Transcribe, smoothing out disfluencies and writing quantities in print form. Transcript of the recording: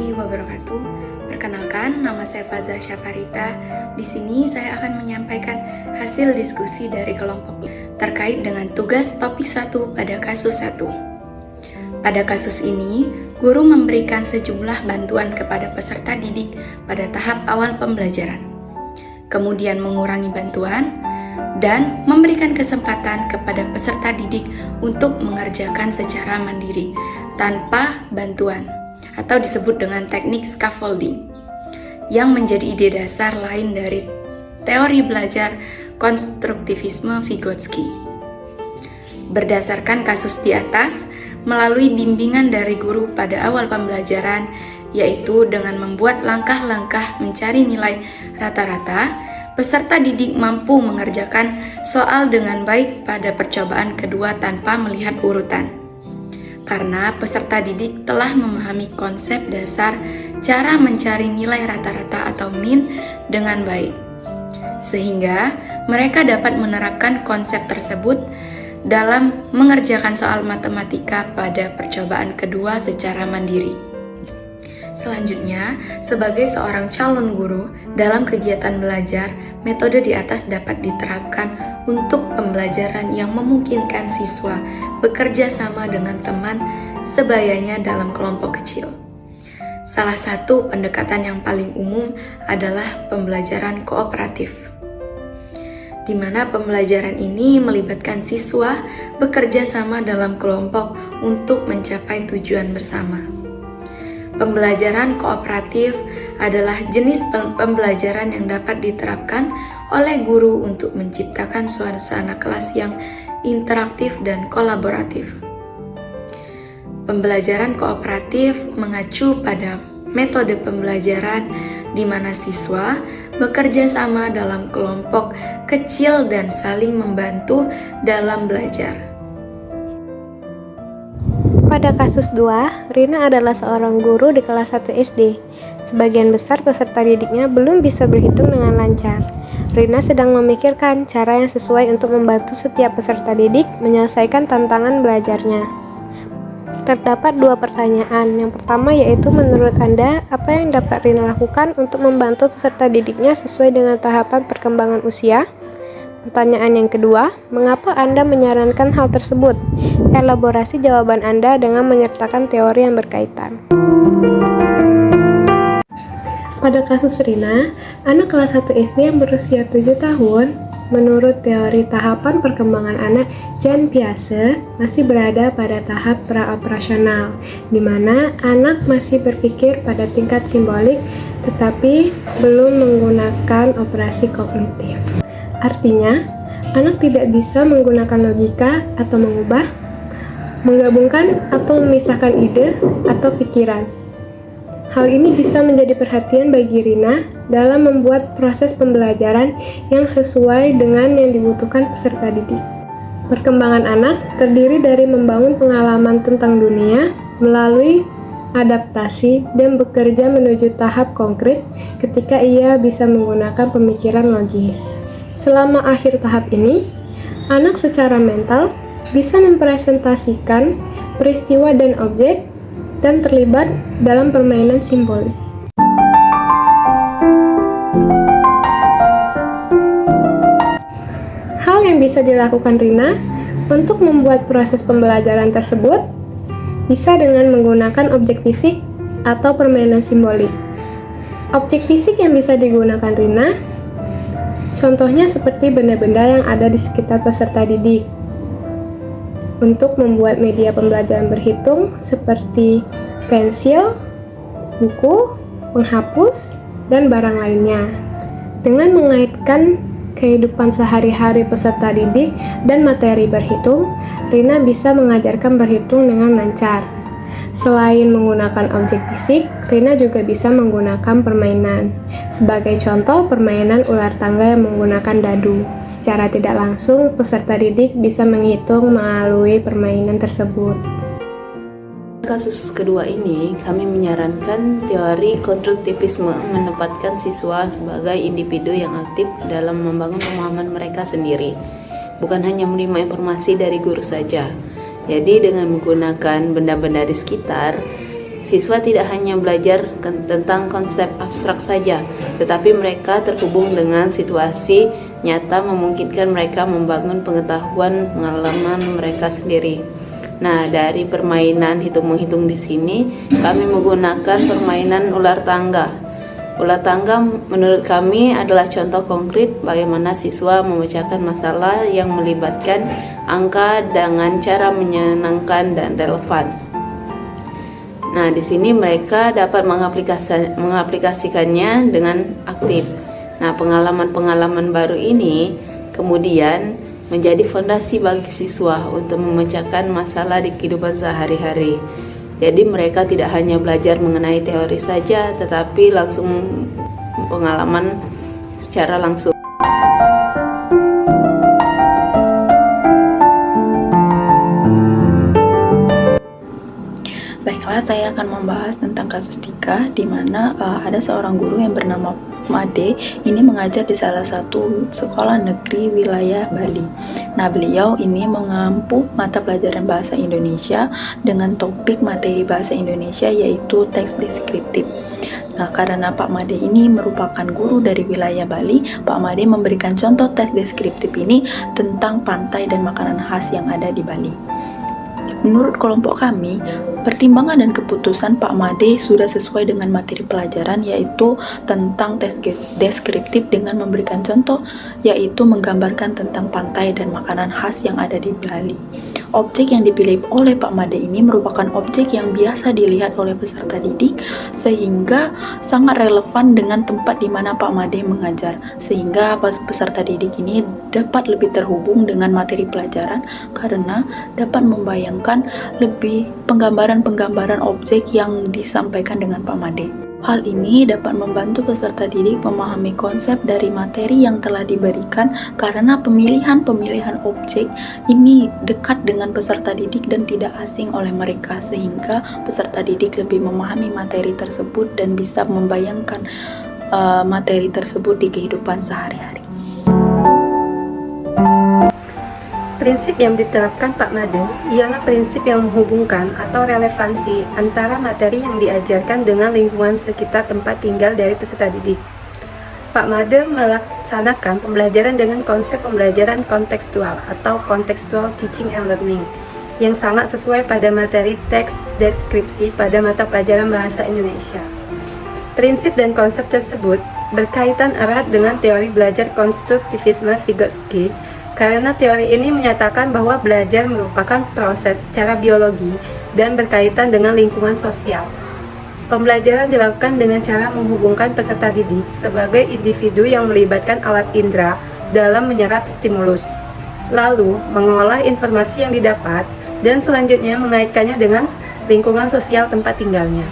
warahmatullahi wabarakatuh. Perkenalkan, nama saya Faza Syaparita. Di sini saya akan menyampaikan hasil diskusi dari kelompok terkait dengan tugas topik 1 pada kasus 1. Pada kasus ini, guru memberikan sejumlah bantuan kepada peserta didik pada tahap awal pembelajaran, kemudian mengurangi bantuan, dan memberikan kesempatan kepada peserta didik untuk mengerjakan secara mandiri tanpa bantuan, atau disebut dengan teknik scaffolding, yang menjadi ide dasar lain dari teori belajar konstruktivisme Vygotsky. Berdasarkan kasus di atas, melalui bimbingan dari guru pada awal pembelajaran, yaitu dengan membuat langkah-langkah mencari nilai rata-rata, peserta didik mampu mengerjakan soal dengan baik pada percobaan kedua tanpa melihat urutan. Karena peserta didik telah memahami konsep dasar cara mencari nilai rata-rata atau min dengan baik, sehingga mereka dapat menerapkan konsep tersebut dalam mengerjakan soal matematika pada percobaan kedua secara mandiri. Selanjutnya, sebagai seorang calon guru, dalam kegiatan belajar, metode di atas dapat diterapkan untuk pembelajaran yang memungkinkan siswa bekerja sama dengan teman sebayanya dalam kelompok kecil. Salah satu pendekatan yang paling umum adalah pembelajaran kooperatif, di mana pembelajaran ini melibatkan siswa bekerja sama dalam kelompok untuk mencapai tujuan bersama. Pembelajaran kooperatif adalah jenis pembelajaran yang dapat diterapkan oleh guru untuk menciptakan suasana kelas yang interaktif dan kolaboratif. Pembelajaran kooperatif mengacu pada metode pembelajaran di mana siswa bekerja sama dalam kelompok kecil dan saling membantu dalam belajar. Pada kasus 2, Rina adalah seorang guru di kelas 1 SD. Sebagian besar peserta didiknya belum bisa berhitung dengan lancar. Rina sedang memikirkan cara yang sesuai untuk membantu setiap peserta didik menyelesaikan tantangan belajarnya. Terdapat 2 pertanyaan. Yang pertama yaitu, menurut Anda, apa yang dapat Rina lakukan untuk membantu peserta didiknya sesuai dengan tahapan perkembangan usia? Pertanyaan yang kedua, mengapa Anda menyarankan hal tersebut? Elaborasi jawaban Anda dengan menyertakan teori yang berkaitan. Pada kasus Rina, anak kelas 1 SD yang berusia 7 tahun, menurut teori tahapan perkembangan anak Jean Piaget, masih berada pada tahap praoperasional, di mana anak masih berpikir pada tingkat simbolik tetapi belum menggunakan operasi kognitif. Artinya, anak tidak bisa menggunakan logika atau mengubah, menggabungkan atau memisahkan ide atau pikiran. Hal ini bisa menjadi perhatian bagi Rina dalam membuat proses pembelajaran yang sesuai dengan yang dibutuhkan peserta didik. Perkembangan anak terdiri dari membangun pengalaman tentang dunia melalui adaptasi dan bekerja menuju tahap konkret ketika ia bisa menggunakan pemikiran logis. Selama akhir tahap ini, anak secara mental bisa mempresentasikan peristiwa dan objek dan terlibat dalam permainan simbolik. Hal yang bisa dilakukan Rina untuk membuat proses pembelajaran tersebut bisa dengan menggunakan objek fisik atau permainan simbolik. Objek fisik yang bisa digunakan Rina contohnya seperti benda-benda yang ada di sekitar peserta didik. Untuk membuat media pembelajaran berhitung seperti pensil, buku, penghapus, dan barang lainnya. Dengan mengaitkan kehidupan sehari-hari peserta didik dan materi berhitung, Rina bisa mengajarkan berhitung dengan lancar. Selain menggunakan objek fisik, Rina juga bisa menggunakan permainan. Sebagai contoh, permainan ular tangga yang menggunakan dadu. Secara tidak langsung, peserta didik bisa menghitung melalui permainan tersebut. Kasus kedua ini, kami menyarankan teori konstruktivisme menempatkan siswa sebagai individu yang aktif dalam membangun pemahaman mereka sendiri, bukan hanya menerima informasi dari guru saja. Jadi dengan menggunakan benda-benda di sekitar, Siswa tidak hanya belajar tentang konsep abstrak saja, tetapi mereka terhubung dengan situasi nyata memungkinkan mereka membangun pengetahuan pengalaman mereka sendiri. Nah, dari permainan hitung-menghitung di sini, kami menggunakan permainan ular tangga. Ular tangga menurut kami adalah contoh konkret bagaimana siswa memecahkan masalah yang melibatkan angka dengan cara menyenangkan dan relevan. Nah, di sini mereka dapat mengaplikasikannya dengan aktif. Nah, pengalaman-pengalaman baru ini kemudian menjadi fondasi bagi siswa untuk memecahkan masalah di kehidupan sehari-hari. Jadi mereka tidak hanya belajar mengenai teori saja, tetapi langsung pengalaman secara langsung. Baiklah, saya akan membahas tentang kasus Tika, di mana ada seorang guru yang bernama Made ini mengajar di salah satu sekolah negeri wilayah Bali. Nah, beliau ini mengampu mata pelajaran bahasa Indonesia dengan topik materi bahasa Indonesia yaitu teks deskriptif. Nah, karena Pak Made ini merupakan guru dari wilayah Bali, Pak Made memberikan contoh teks deskriptif ini tentang pantai dan makanan khas yang ada di Bali. Menurut kelompok kami, pertimbangan dan keputusan Pak Made sudah sesuai dengan materi pelajaran, yaitu tentang tes deskriptif dengan memberikan contoh, yaitu menggambarkan tentang pantai dan makanan khas yang ada di Bali. Objek yang dipilih oleh Pak Made ini merupakan objek yang biasa dilihat oleh peserta didik, sehingga sangat relevan dengan tempat di mana Pak Made mengajar, sehingga peserta didik ini dapat lebih terhubung dengan materi pelajaran karena dapat membayangkan lebih penggambaran objek yang disampaikan dengan Pak Made. Hal ini dapat membantu peserta didik memahami konsep dari materi yang telah diberikan karena pemilihan objek ini dekat dengan peserta didik dan tidak asing oleh mereka, sehingga peserta didik lebih memahami materi tersebut dan bisa membayangkan materi tersebut di kehidupan sehari-hari. Prinsip yang diterapkan Pak Made ialah prinsip yang menghubungkan atau relevansi antara materi yang diajarkan dengan lingkungan sekitar tempat tinggal dari peserta didik. Pak Made melaksanakan pembelajaran dengan konsep pembelajaran kontekstual atau contextual teaching and learning yang sangat sesuai pada materi teks deskripsi pada mata pelajaran bahasa Indonesia. Prinsip dan konsep tersebut berkaitan erat dengan teori belajar konstruktivisme Vygotsky, karena teori ini menyatakan bahwa belajar merupakan proses secara biologi dan berkaitan dengan lingkungan sosial. Pembelajaran dilakukan dengan cara menghubungkan peserta didik sebagai individu yang melibatkan alat indera dalam menyerap stimulus, lalu mengolah informasi yang didapat, dan selanjutnya mengaitkannya dengan lingkungan sosial tempat tinggalnya.